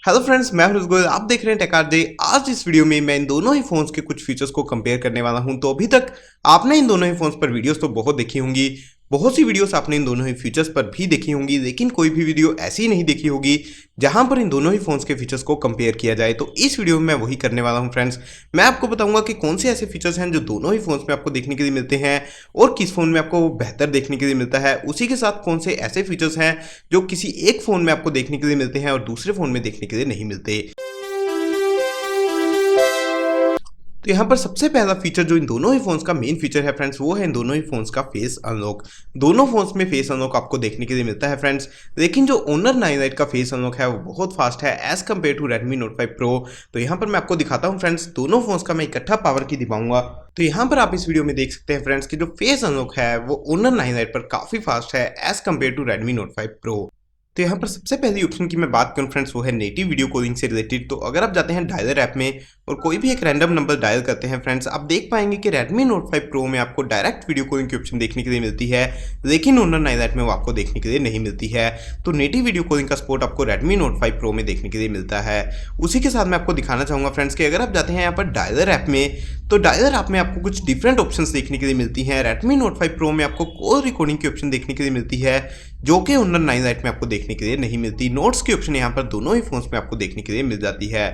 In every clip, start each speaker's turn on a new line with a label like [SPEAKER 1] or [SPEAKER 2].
[SPEAKER 1] Hello friends, मैं हूं गोयल। आप देख रहे हैं टेक आर डे। आज इस वीडियो में मैं इन दोनों ही फोन्स के कुछ फीचर्स को कंपेयर करने वाला हूं। तो अभी तक आपने इन दोनों ही फोन्स पर वीडियोस तो बहुत देखी होंगी, बहुत सी वीडियोस आपने इन दोनों ही फीचर्स पर भी देखी होंगी, लेकिन कोई भी वीडियो ऐसी नहीं देखी होगी जहां पर इन दोनों ही फोन्स के फीचर्स को कंपेयर किया जाए। तो इस वीडियो में मैं वही करने वाला हूं फ्रेंड्स। मैं आपको बताऊंगा कि कौन से ऐसे फीचर्स हैं जो दोनों ही फोन्स में आपको देखने के लिए मिलते हैं और किस फोन में आपको बेहतर देखने के लिए मिलता है। उसी के साथ कौन से ऐसे फीचर्स हैं जो किसी एक फोन में आपको देखने के लिए मिलते हैं और दूसरे फोन में देखने के लिए नहीं मिलते। तो यहाँ पर सबसे पहला फीचर जो इन दोनों ही फोन्स का मेन फीचर है फ्रेंड्स, वो है इन दोनों ही फोन्स का फेस अनलॉक। दोनों फोन्स में फेस अनलॉक आपको देखने के लिए मिलता है फ्रेंड्स, लेकिन जो ओनर 9 लाइट का फेस अनलॉक है वो बहुत फास्ट है as compare to Redmi Note 5 Pro। तो यहाँ पर मैं आपको दिखाता हूँ फ्रेंड्स, दोनों फोन्स का मैं इकट्ठा पावर की दिखाऊंगा। तो यहाँ पर आप इस वीडियो में देख सकते हैं फ्रेंड्स कि जो फेस अनलॉक है वो ओनर 9 लाइट पर काफी फास्ट है as compare to Redmi Note 5 Pro। तो यहाँ पर सबसे पहली ऑप्शन की मैं बात करूँ फ्रेंड्स, वो है नेटिव वीडियो कॉलिंग से रिलेटेड। तो अगर आप जाते हैं डायलर ऐप में और कोई भी एक रैंडम नंबर डायल करते हैं फ्रेंड्स, आप देख पाएंगे कि Redmi Note 5 Pro में आपको डायरेक्ट वीडियो कॉलिंग की ऑप्शन देखने के लिए मिलती है, लेकिन ओनर 9 लाइट में वो आपको देखने के लिए नहीं मिलती है। तो नेटिव वीडियो कॉलिंग का सपोर्ट आपको Redmi Note 5 Pro में देखने के लिए मिलता है। उसी के साथ मैं आपको दिखाना चाहूँगा फ्रेंड्स कि अगर आप जाते हैं यहाँ पर डायलर ऐप में, तो डायलर ऐप में आपको कुछ डिफरेंट ऑप्शंस देखने के लिए मिलती हैं। Redmi Note 5 Pro में आपको कॉल रिकॉर्डिंग की ऑप्शन देखने के लिए मिलती है, जो कि ओनर 9 लाइट में आपको देखने के लिए नहीं मिलती। नोट्स की ऑप्शन यहाँ पर दोनों ही फोन्स में आपको देखने के लिए मिल जाती है।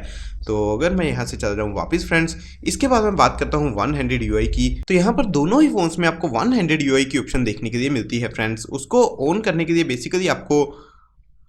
[SPEAKER 1] तो अगर मैं यहाँ से चल रहा हूँ वापस फ्रेंड्स, इसके बाद मैं बात करता हूँ वन हैंडेड यूआई की। तो यहाँ पर दोनों ही फोन्स में आपको वन हैंडेड यूआई की ऑप्शन देखने के लिए मिलती है फ्रेंड्स। उसको ऑन करने के लिए बेसिकली आपको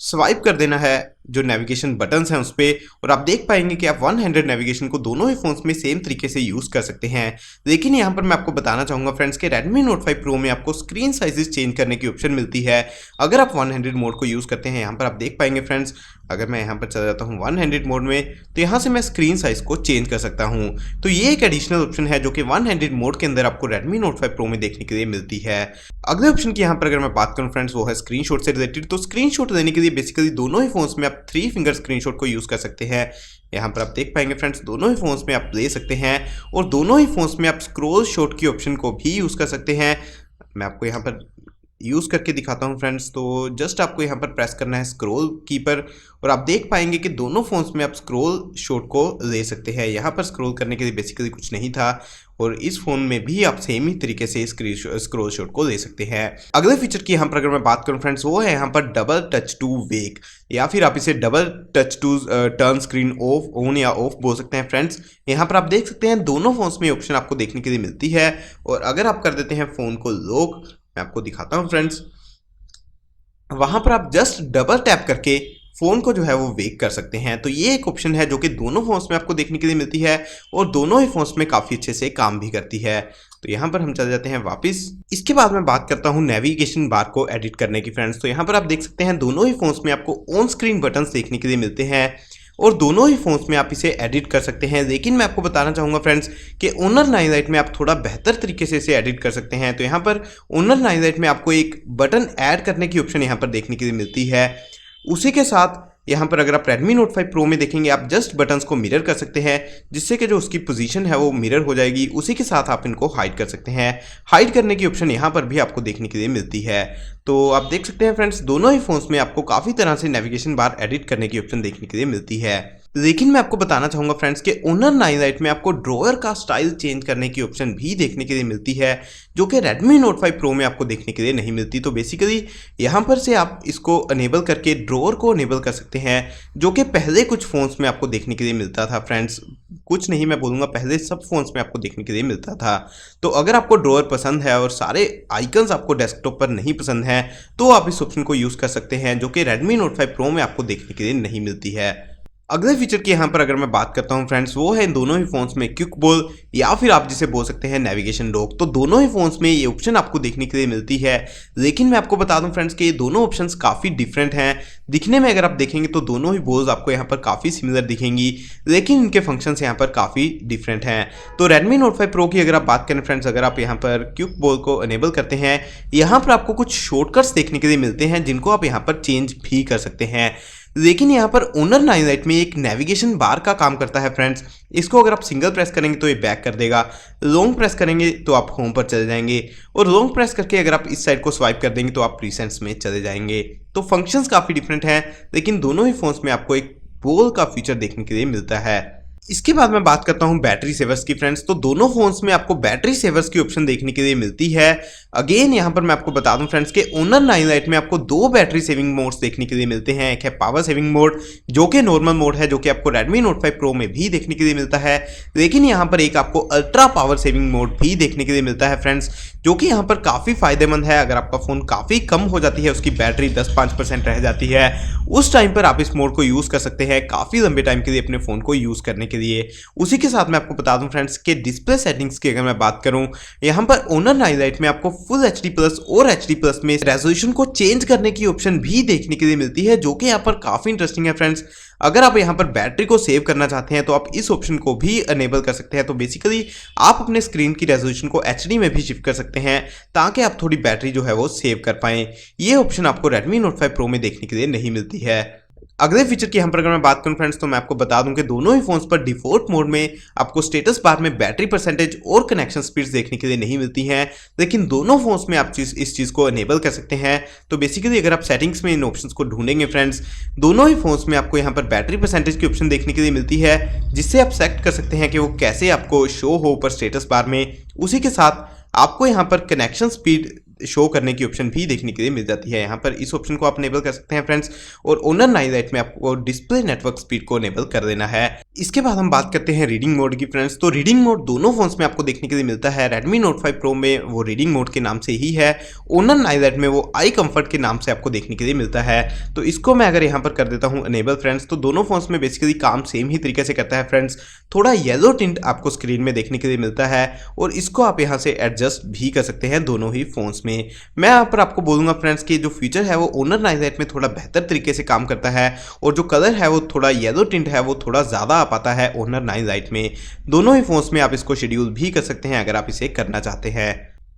[SPEAKER 1] स्वाइप कर देना है जो नेविगेशन बटन्स हैं उस पर, और आप देख पाएंगे कि आप वन हैंडेड नेविगेशन को दोनों ही फोन्स में सेम तरीके से यूज़ कर सकते हैं। लेकिन यहाँ पर मैं आपको बताना चाहूँगा फ्रेंड्स कि Redmi Note 5 Pro में आपको स्क्रीन साइजेस चेंज करने की ऑप्शन मिलती है अगर आप वन हैंडेड मोड को यूज़ करते हैं। यहाँ पर आप देख पाएंगे फ्रेंड्स, अगर मैं यहाँ पर चला जाता हूँ वन हैंडेड मोड में, तो यहाँ से मैं स्क्रीन साइज को चेंज कर सकता हूँ। तो ये एक एडिशनल ऑप्शन है जो कि वन हैंडेड मोड के अंदर आपको Redmi Note 5 Pro में देखने के लिए मिलती है। अगले ऑप्शन की यहाँ पर अगर मैं बात करूँ फ्रेंड्स, वो है स्क्रीनशॉट से रिलेटेड। तो स्क्रीनशॉट लेने के लिए बेसिकली दोनों ही फोन्स में आप 3 फिंगर स्क्रीनशॉट को यूज़ कर सकते हैं। यहाँ पर आप देख पाएंगे फ्रेंड्स, दोनों ही फोन्स में आप ले सकते हैं और दोनों ही फोन्स में आप स्क्रॉल शॉट की ऑप्शन को भी यूज़ कर सकते हैं। मैं आपको यहाँ पर यूज़ करके दिखाता हूँ फ्रेंड्स। तो जस्ट आपको यहाँ पर प्रेस करना है स्क्रॉल की पर, और आप देख पाएंगे कि दोनों फोन्स में आप स्क्रॉल शॉट को ले सकते हैं। यहाँ पर स्क्रॉल करने के लिए बेसिकली कुछ नहीं था, और इस फोन में भी आप सेम ही तरीके से स्क्रॉल शॉट को ले सकते हैं। अगले फीचर की यहाँ पर अगर मैं बात करूँ फ्रेंड्स, वो है यहाँ पर डबल टच टू वेक, या फिर आप इसे double touch to turn screen off on या ऑफ बोल सकते हैं फ्रेंड्स। यहाँ पर आप देख सकते हैं दोनों फोन्स में ऑप्शन आपको देखने के लिए मिलती है, और अगर आप कर देते हैं फोन को लॉक, मैं आपको दिखाता हूँ फ्रेंड्स, वहां पर आप जस्ट डबल टैप करके फोन को जो है वो वेक कर सकते हैं। तो ये एक ऑप्शन है जो कि दोनों फोन्स में आपको देखने के लिए मिलती है और दोनों ही फोन्स में काफी अच्छे से काम भी करती है। तो यहाँ पर हम चले जाते हैं वापस। इसके बाद मैं बात करता हूँ नेविगेशन बार को एडिट करने की फ्रेंड्स। तो यहाँ पर आप देख सकते हैं दोनों ही फोन्स में आपको ऑन स्क्रीन बटन्स देखने के लिए मिलते हैं और दोनों ही फोन्स में आप इसे एडिट कर सकते हैं। लेकिन मैं आपको बताना चाहूँगा फ्रेंड्स कि ओनर 9 लाइट में आप थोड़ा बेहतर तरीके से इसे एडिट कर सकते हैं। तो यहाँ पर ओनर 9 लाइट में आपको एक बटन ऐड करने की ऑप्शन यहाँ पर देखने के लिए मिलती है। उसी के साथ यहाँ पर अगर आप Redmi Note 5 Pro में देखेंगे, आप जस्ट बटन्स को मिरर कर सकते हैं, जिससे कि जो उसकी पोजीशन है वो मिरर हो जाएगी। उसी के साथ आप इनको हाइड कर सकते हैं। हाइड करने की ऑप्शन यहाँ पर भी आपको देखने के लिए मिलती है। तो आप देख सकते हैं फ्रेंड्स, दोनों ही फोन्स में आपको काफ़ी तरह से नेविगेशन बार एडिट करने की ऑप्शन देखने के लिए मिलती है। लेकिन मैं आपको बताना चाहूँगा फ्रेंड्स कि ओनर 9 लाइट में आपको ड्रॉअर का स्टाइल चेंज करने की ऑप्शन भी देखने के लिए मिलती है, जो कि Redmi Note 5 Pro में आपको देखने के लिए नहीं मिलती। तो बेसिकली यहाँ पर से आप इसको अनेबल करके ड्रॉअर को अनेबल कर सकते हैं, जो कि पहले कुछ फ़ोन्स में आपको देखने के लिए मिलता था फ्रेंड्स। कुछ नहीं, मैं बोलूँगा पहले सब फोन्स में आपको देखने के लिए मिलता था। तो अगर आपको ड्रॉअर पसंद है और सारे आइकन्स आपको डेस्कटॉप पर नहीं पसंद हैं, तो आप इस ऑप्शन को यूज़ कर सकते हैं, जो कि Redmi Note 5 Pro में आपको देखने के लिए नहीं मिलती है। अगले फीचर की यहाँ पर अगर मैं बात करता हूँ फ्रेंड्स, वो है इन दोनों ही फोन्स में क्विक बॉल, या फिर आप जिसे बोल सकते हैं नेविगेशन लॉक। तो दोनों ही फोन्स में ये ऑप्शन आपको देखने के लिए मिलती है। लेकिन मैं आपको बता दूं फ्रेंड्स कि ये दोनों ऑप्शंस काफ़ी डिफरेंट हैं। दिखने में अगर आप देखेंगे तो दोनों ही बॉल्स आपको यहाँ पर काफ़ी सिमिलर दिखेंगी, लेकिन इनके फंक्शंस यहाँ पर काफ़ी डिफरेंट हैं। तो Redmi Note 5 Pro की अगर आप बात करें फ्रेंड्स, अगर आप यहाँ पर क्विक बॉल को अनेबल करते हैं, यहाँ पर आपको कुछ शॉर्टकट्स देखने के लिए मिलते हैं जिनको आप यहाँ पर चेंज भी कर सकते हैं। लेकिन यहाँ पर ओनर 9 लाइट में एक नेविगेशन बार का काम करता है फ्रेंड्स। इसको अगर आप सिंगल प्रेस करेंगे तो ये बैक कर देगा, लॉन्ग प्रेस करेंगे तो आप होम पर चले जाएंगे, और लॉन्ग प्रेस करके अगर आप इस साइड को स्वाइप कर देंगे तो आप रिसेंट्स में चले जाएंगे। तो फंक्शंस काफ़ी डिफरेंट हैं, लेकिन दोनों ही फोन्स में आपको एक डुअल का फीचर देखने के लिए मिलता है। इसके बाद मैं बात करता हूं बैटरी सेवर्स की फ्रेंड्स। तो दोनों फोन्स में आपको बैटरी सेवर्स की ऑप्शन देखने के लिए मिलती है। अगेन यहां पर मैं आपको बता दूं फ्रेंड्स कि ओनर 9 लाइट में आपको दो बैटरी सेविंग मोड्स देखने के लिए मिलते हैं। एक है पावर सेविंग मोड जो कि नॉर्मल मोड है, जो कि आपको Redmi Note 5 Pro में भी देखने के लिए मिलता है। लेकिन यहां पर एक आपको अल्ट्रा पावर सेविंग मोड भी देखने के लिए मिलता है फ्रेंड्स, जो कि यहां पर काफी फायदेमंद है। अगर आपका फोन काफी कम हो जाती है, उसकी बैटरी 10-5% रह जाती है, उस टाइम पर आप इस मोड को यूज कर सकते हैं काफी लंबे टाइम के लिए अपने फोन को यूज करने के लिए। उसी के साथ मैं आपको बता दूं फ्रेंड्स कि डिस्प्ले सेटिंग्स की अगर मैं बात करूं, यहां पर ओनर 9 लाइट में आपको फुल HD प्लस और HD प्लस में रेजोल्यूशन को चेंज करने की ऑप्शन भी देखने के लिए मिलती है, जो कि यहां पर काफी इंटरेस्टिंग है फ्रेंड्स। अगर आप यहां पर बैटरी को सेव करना चाहते हैं तो आप इस ऑप्शन को भी अनेबल कर सकते हैं। तो बेसिकली आप अपने स्क्रीन की रेजोल्यूशन को HD में भी शिफ्ट कर सकते हैं ताकि आप थोड़ी बैटरी जो है वो सेव कर पाएं। ये ऑप्शन आपको Redmi Note 5 Pro में देखने के लिए नहीं मिलती है। अगले फीचर की यहाँ पर अगर मैं बात करूं फ्रेंड्स, तो मैं आपको बता दूं कि दोनों ही फोन्स पर डिफॉल्ट मोड में आपको स्टेटस बार में बैटरी परसेंटेज और कनेक्शन स्पीड्स देखने के लिए नहीं मिलती हैं, लेकिन दोनों फोन्स में आप इस चीज़ को अनेबल कर सकते हैं। तो बेसिकली अगर आप सेटिंग्स में इन ऑप्शंस को ढूंढेंगे फ्रेंड्स, दोनों ही फोन्स में आपको यहाँ पर बैटरी परसेंटेज की ऑप्शन देखने के लिए मिलती है, जिससे आप सेलेक्ट कर सकते हैं कि वो कैसे आपको शो हो ऊपर स्टेटस बार में। उसी के साथ आपको यहाँ पर कनेक्शन स्पीड शो करने की ऑप्शन भी देखने के लिए मिल जाती है। यहाँ पर इस ऑप्शन को आप अनेबल कर सकते हैं फ्रेंड्स, और ओनर 9 लाइट में आपको डिस्प्ले नेटवर्क स्पीड को अनेबल कर देना है। इसके बाद हम बात करते हैं रीडिंग मोड की फ्रेंड्स। तो रीडिंग मोड दोनों फोन्स में आपको देखने के लिए मिलता है। Redmi Note 5 Pro में वो रीडिंग मोड के नाम से ही है, ओनर 9 लाइट में वो आई कंफर्ट के नाम से आपको देखने के लिए मिलता है। तो इसको मैं अगर यहाँ पर कर देता हूँ अनेबल फ्रेंड्स, तो दोनों फोन्स में बेसिकली काम सेम ही तरीके से करता है फ्रेंड्स। थोड़ा येलो टिंट आपको स्क्रीन में देखने के लिए मिलता है, और इसको आप यहाँ से एडजस्ट भी कर सकते हैं दोनों ही फोन्स में। मैं पर आपको बोलूंगा फ्रेंड्स कि जो फीचर है वो ओनर 9 लाइट में थोड़ा बेहतर तरीके से काम करता है, और जो कलर है वो थोड़ा येलो टिंट है वो थोड़ा ज़्यादा आ पाता है ओनर 9 लाइट में। दोनों ही फोन्स में आप इसको शेड्यूल भी कर सकते हैं अगर आप इसे करना चाहते हैं।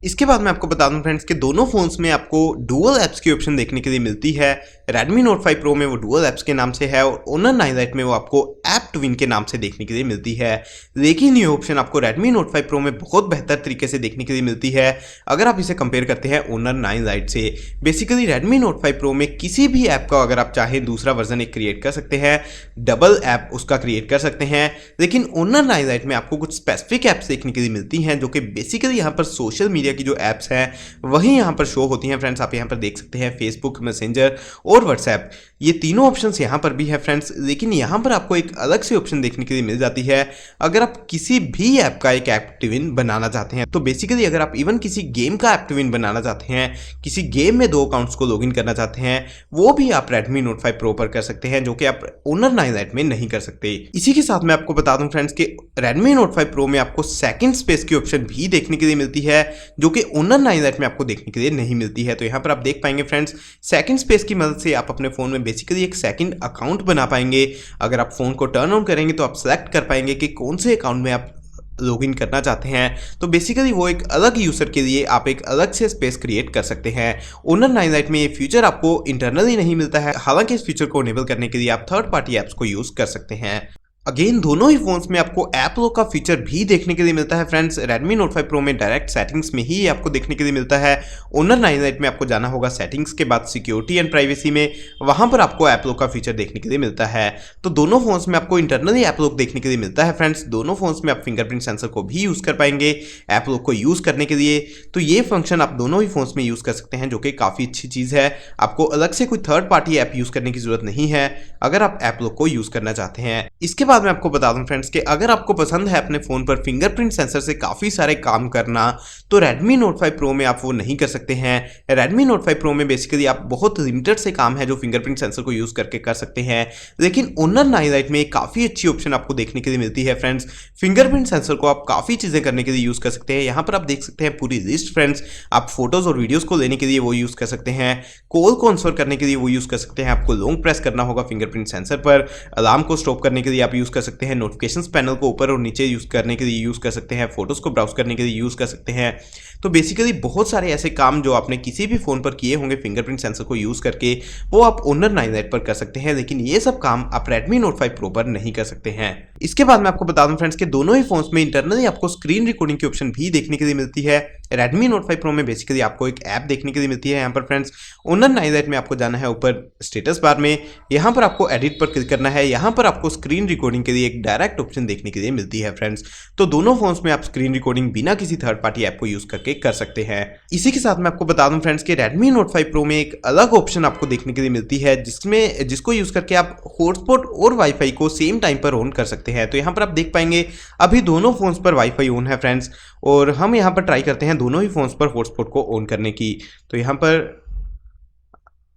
[SPEAKER 1] इसके बाद मैं आपको बता दूं फ्रेंड्स कि दोनों फोन्स में आपको डुअल ऐप्स की ऑप्शन देखने के लिए मिलती है। Redmi Note 5 Pro में वो डुअल ऐप्स के नाम से है, और ओनर 9 लाइट में वो आपको ऐप टू विन के नाम से देखने के लिए मिलती है। लेकिन ये ऑप्शन आपको Redmi Note 5 Pro में बहुत बेहतर तरीके से देखने के लिए मिलती है अगर आप इसे कंपेयर करते हैं ओनर 9 लाइट से। बेसिकली Redmi Note 5 Pro में किसी भी ऐप का अगर आप चाहें दूसरा वर्जन एक क्रिएट कर सकते हैं, डबल ऐप उसका क्रिएट कर सकते हैं, लेकिन ओनर 9 लाइट में आपको कुछ स्पेसिफिक ऐप्स देखने के लिए मिलती हैं जो कि बेसिकली यहाँ पर सोशल मीडिया की जो ऐप्स हैं वही यहाँ पर शो होती हैं फ्रेंड्स। आप यहाँ पर देख सकते हैं फेसबुक, मैसेंजर और व्हाट्सएप, ये तीनों ऑप्शंस यहाँ पर भी है फ्रेंड्स। लेकिन यहाँ पर आपको एक अलग से ऑप्शन देखने के लिए मिल जाती है अगर आप किसी भी ऐप का एक एक्टिविन बनाना चाहते हैं। तो बेसिकली अगर आप इवन किसी गेम का एक्टिविन बनाना चाहते हैं, किसी गेम में 2 अकाउंट्स को लॉगिन करना चाहते हैं, वो भी आप Redmi Note 5 Pro पर कर सकते हैं, जो कि आप ओनर 9 लाइट में नहीं कर सकते। इसी के साथ मैं आपको बता दूं फ्रेंड्स कि Redmi Note 5 Pro में आपको सेकंड स्पेस की ऑप्शन भी देखने के लिए मिलती है, जो कि ओनर 9 लाइट में आपको देखने के लिए नहीं मिलती है। तो यहाँ पर आप देख पाएंगे फ्रेंड्स, सेकंड स्पेस की मदद से आप अपने फोन में बेसिकली एक सेकंड अकाउंट बना पाएंगे। अगर आप फोन को टर्न ऑन करेंगे तो आप सेलेक्ट कर पाएंगे कि कौन से अकाउंट में आप लॉगिन करना चाहते हैं। तो बेसिकली वो एक अलग यूजर के लिए आप एक अलग से स्पेस क्रिएट कर सकते हैं। ओनर 9 लाइट में ये फीचर आपको इंटरनली नहीं मिलता है, हालांकि इस फीचर को इनेबल करने के लिए आप थर्ड पार्टी ऐप्स को यूज कर सकते हैं। अगेन दोनों ही फोन्स में आपको ऐप लॉक का फीचर भी देखने के लिए मिलता है फ्रेंड्स। Redmi Note 5 Pro में डायरेक्ट सेटिंग्स में ही आपको देखने के लिए मिलता है। ओनर 9 लाइट में आपको जाना होगा सेटिंग्स के बाद सिक्योरिटी एंड प्राइवेसी में, वहां पर आपको ऐप लॉक का फीचर देखने के लिए मिलता है। तो दोनों फोन्स में आपको इंटरनली ऐप लॉक देखने के लिए मिलता है फ्रेंड्स। दोनों फोन्स में आप फिंगरप्रिंट सेंसर को भी यूज कर पाएंगे ऐप लॉक को यूज करने के लिए। तो ये फंक्शन आप दोनों ही फोन्स में यूज कर सकते हैं, जो कि काफी अच्छी चीज है। आपको अलग से कोई थर्ड पार्टी ऐप यूज करने की जरूरत नहीं है अगर आप ऐप लॉक को यूज करना चाहते हैं। इसके बाद मैं आपको बता दूं फ्रेंड्स कि अगर आपको पसंद है अपने फोन पर फिंगरप्रिंट सेंसर से काफी सारे काम करना, तो Redmi Note 5 Pro में आप वो नहीं कर सकते हैं। Redmi Note 5 Pro में बेसिकली आप बहुत लिमिटेड से काम है जो फिंगरप्रिंट सेंसर को यूज करके कर सकते हैं, लेकिन ओनर 9 लाइट में एक काफी अच्छी ऑप्शन आपको देखने के लिए मिलती है फ्रेंड्स। फिंगरप्रिंट सेंसर को आप काफी चीजें करने के लिए यूज कर सकते हैं। यहाँ पर आप देख सकते हैं पूरी लिस्ट फ्रेंड्स। आप फोटोज और वीडियोज को लेने के लिए वो यूज कर सकते हैं, कॉल को आंसर करने के लिए वो यूज कर सकते हैं। आपको लॉन्ग प्रेस करना होगा फिंगरप्रिंट सेंसर पर, अलार्म को स्टॉप करने के लिए आप यूज़ कर सकते हैं, नोटिफिकेशंस पैनल को ऊपर और नीचे यूज़ करने के लिए यूज़ कर सकते हैं, फोटोज़ को ब्राउज करने के लिए यूज़ कर सकते हैं। तो बेसिकली बहुत सारे ऐसे काम जो आपने किसी भी फ़ोन पर किए होंगे फिंगरप्रिंट सेंसर को यूज़ करके, वो आप Honor 9 Lite पर कर सकते हैं, लेकिन ये सब काम आप Redmi Note 5 Pro पर नहीं कर सकते हैं। इसके बाद मैं आपको बता दूं फ्रेंड्स कि दोनों ही फोन्स में इंटरनली आपको स्क्रीन रिकॉर्डिंग की ऑप्शन भी देखने के लिए मिलती है। Redmi Note 5 Pro में बेसिकली आपको एक ऐप देखने के लिए मिलती है। यहाँ पर फ्रेंड्स Honor 9 Lite में आपको जाना है ऊपर स्टेटस बार में, यहाँ पर आपको एडिट पर क्लिक करना है, यहाँ पर आपको स्क्रीन रिकॉर्डिंग के लिए एक डायरेक्ट ऑप्शन देखने के लिए मिलती है फ्रेंड्स। तो दोनों फोन्स में आप स्क्रीन रिकॉर्डिंग बिना किसी थर्ड पार्टी ऐप को यूज करके कर सकते हैं। इसी के साथ मैं आपको बता दूं फ्रेंड्स कि Redmi Note 5 Pro में एक अलग ऑप्शन आपको देखने के लिए मिलती है जिसको यूज करके आप हॉटस्पॉट और वाईफाई को सेम टाइम पर ऑन कर सकते हैं। तो यहाँ पर आप देख पाएंगे अभी दोनों फोन्स पर वाईफाई ऑन है फ्रेंड्स, और हम यहाँ पर ट्राई करते हैं दोनों ही फोन्स पर हॉटस्पॉट को ऑन करने की। तो यहाँ पर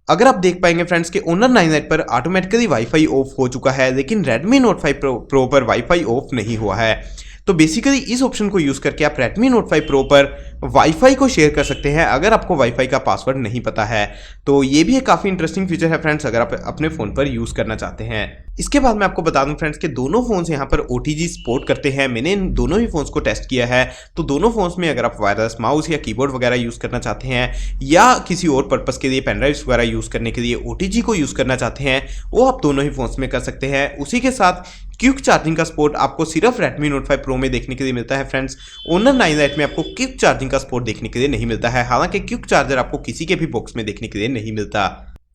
[SPEAKER 1] अगर आप देख पाएंगे फ्रेंड्स कि Honor 9 Lite पर ऑटोमेटिकली वाईफाई ऑफ हो चुका है, लेकिन Redmi Note 5 Pro पर वाईफाई ऑफ नहीं हुआ है। तो बेसिकली इस ऑप्शन को यूज करके आप Redmi Note 5 Pro पर वाईफाई को शेयर कर सकते हैं अगर आपको वाईफाई का पासवर्ड नहीं पता है। तो ये भी एक काफ़ी इंटरेस्टिंग फीचर है फ्रेंड्स अगर आप अपने फ़ोन पर यूज़ करना चाहते हैं। इसके बाद मैं आपको बता दूं फ्रेंड्स कि दोनों फोन्स यहाँ पर OTG सपोर्ट करते हैं। मैंने इन दोनों ही फोन्स को टेस्ट किया है। तो दोनों फोन्स में अगर आप वायरलेस माउस या कीबोर्ड वगैरह यूज़ करना चाहते हैं या किसी और पर्पस के लिए पेन ड्राइव्स वगैरह यूज़ करने के लिए OTG को यूज़ करना चाहते हैं, वो आप दोनों ही फोन्स में कर सकते हैं। उसी के साथ क्विक चार्जिंग का सपोर्ट आपको सिर्फ Redmi Note 5 Pro में देखने के लिए मिलता है फ्रेंड्स। Honor 9 Lite में आपको क्विक चार्जिंग का सपोर्ट देखने के लिए नहीं मिलता है, हालांकि क्विक चार्जर आपको किसी के भी बॉक्स में देखने के लिए नहीं मिलता।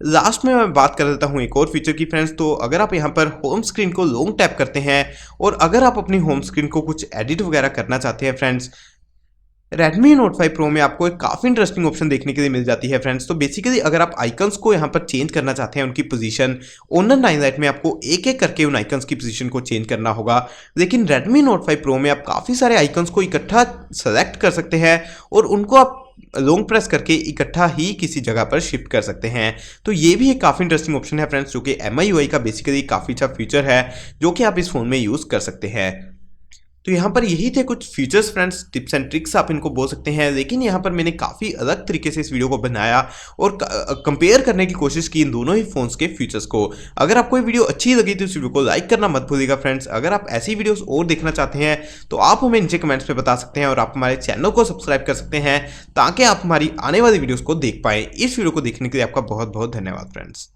[SPEAKER 1] लास्ट में मैं बात कर देता हूँ एक और फीचर की फ्रेंड्स। तो अगर आप यहाँ पर होम स्क्रीन को लॉन्ग टैप करते हैं और अगर आप अपनी होम स्क्रीन को कुछ एडिट वगैरह करना चाहते हैं फ्रेंड्स, Redmi Note 5 Pro में आपको एक काफ़ी इंटरेस्टिंग ऑप्शन देखने के लिए मिल जाती है फ्रेंड्स। तो बेसिकली अगर आप आइकन्स को यहाँ पर चेंज करना चाहते हैं उनकी पोजीशन, Honor 9 Lite में आपको एक एक करके उन आइकन्स की पोजीशन को चेंज करना होगा, लेकिन Redmi Note 5 Pro में आप काफ़ी सारे आइकन्स को इकट्ठा सेलेक्ट कर सकते हैं और उनको आप लॉन्ग प्रेस करके इकट्ठा ही किसी जगह पर शिफ्ट कर सकते हैं। तो ये भी एक काफ़ी इंटरेस्टिंग ऑप्शन है फ्रेंड्स, जो कि MIUI का बेसिकली काफ़ी अच्छा फीचर है जो कि आप इस फोन में यूज़ कर सकते हैं। तो यहाँ पर यही थे कुछ features friends, tips and tricks आप इनको बोल सकते हैं, लेकिन यहाँ पर मैंने काफ़ी अलग तरीके से इस वीडियो को बनाया और कंपेयर करने की कोशिश की इन दोनों ही फोन्स के फीचर्स को। अगर आपको ये वीडियो अच्छी लगी तो इस वीडियो को लाइक करना मत भूलिएगा फ्रेंड्स। अगर आप ऐसी वीडियोस और देखना चाहते हैं तो आप हमें नीचे कमेंट्स में बता सकते हैं और आप हमारे चैनल को सब्सक्राइब कर सकते हैं ताकि आप हमारी आने वाली वीडियोज़ को देख पाएँ। इस वीडियो को देखने के लिए आपका बहुत बहुत धन्यवाद फ्रेंड्स।